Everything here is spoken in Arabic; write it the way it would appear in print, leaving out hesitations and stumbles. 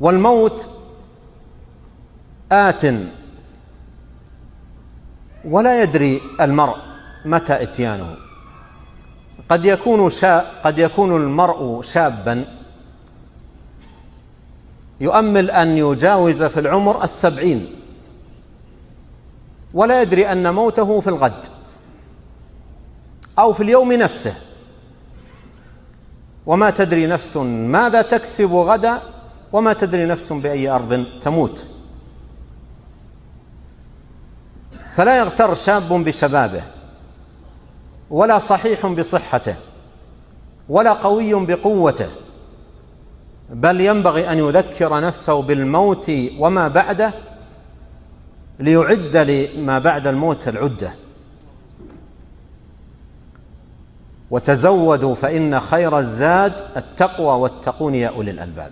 والموت آت ولا يدري المرء متى إتيانه. قد يكون المرء شابا يؤمل أن يجاوز في العمر 70 ولا يدري أن موته في الغد أو في اليوم نفسه، وما تدري نفس ماذا تكسب غدا، وما تدري نفس بأي أرض تموت. فلا يغتر شاب بشبابه، ولا صحيح بصحته، ولا قوي بقوته، بل ينبغي أن يذكر نفسه بالموت وما بعده ليعد لما بعد الموت العدة. وتزودوا فإن خير الزاد التقوى واتقون يا أولي الألباب.